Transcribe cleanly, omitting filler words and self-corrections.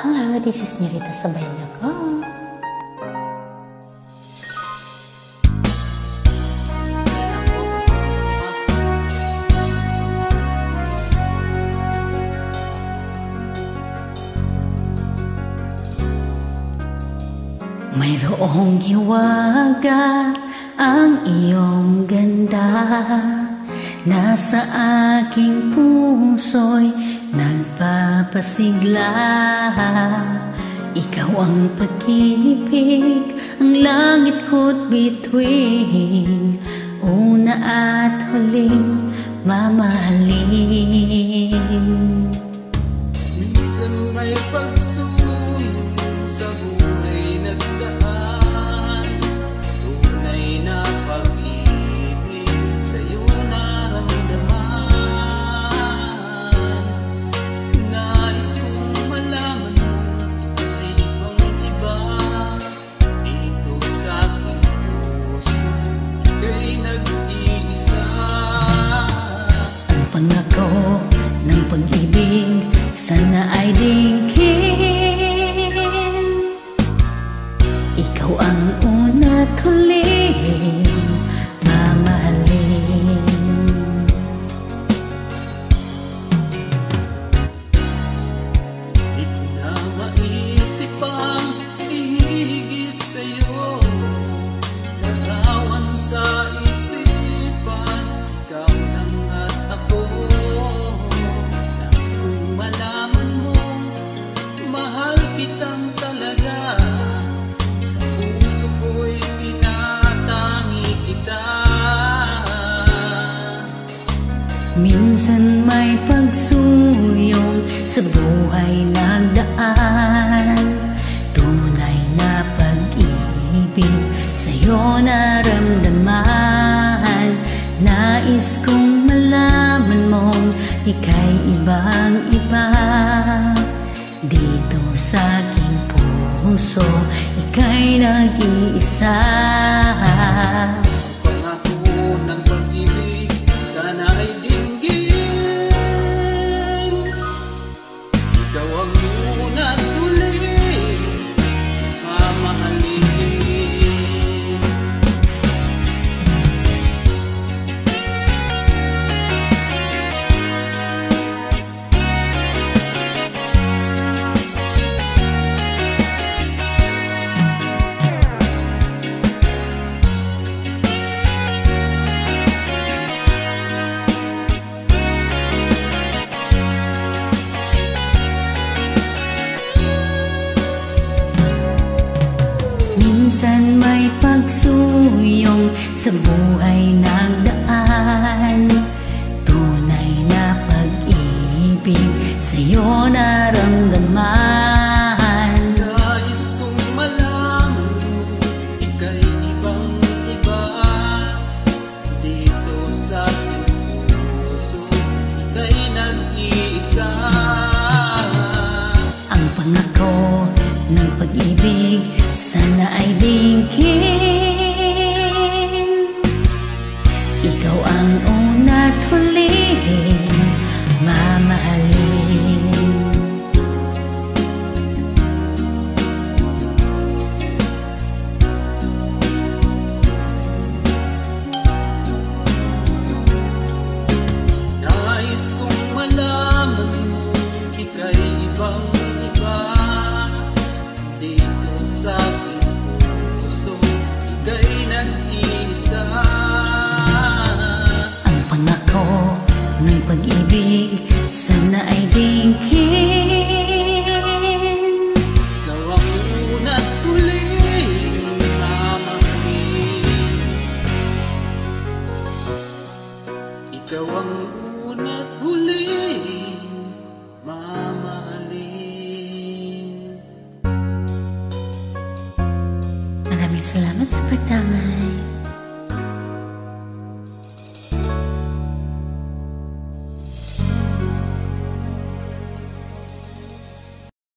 Halo, this is Nyerita Sebanjoko. Mayroong hiwaga ang iyong ganda, nasa aking puso'y nagpapasigla. Ikaw ang pag-ibig, ang langit ko't bituin, una at huling mamahalin. Minsan may pagsuyo sa buhay nagdaan, tunay na pag-ibig sa'yo naramdaman. Nais kong malaman mo, ika'y ibang-iba dito sa aking puso, ika'y nag-iisa. Ang pangako ng pag-ibig sana ay dinggin, ikaw ang una't huling mamahalin. Di ko na maisip ang ihigit sa'yo, larawan sa isipan, ikaw lang at ako. Nais kong malaman mo, mahal kitang talaga, sa puso ko'y tinatangi kita. Minsan may pagsuyong sa buhay nagdaan, tunay na pag-ibig sa'yo naramdaman. Nais kong malaman mong ika'y ibang-iba dito sa aking puso, ika'y nag-iisa. Pangako ng pag-ibig sana ay dinggin, ikaw ang una at huling mamahalin. Minsan may pagsuyong sa buhay nagdaan, tunay na pag-ibig sa'yo naramdaman. Nais kong malaman mo, ika'y ibang-iba dito sa aking puso, ika'y nag-iisa. Ang pangako ng pag-ibig sana ay dinggin, ikaw ang una't huling mamahalin. Nais kong malaman mo, ika'y ibang-iba dito sa aking puso, ika'y nag-iisa. Ang pangako ng pag-ibig sana ay dinggin, Ikaw ang una't huling mamahalin. Ikaw ang una't huling mamahalin. Maraming salamat sa pagdamay.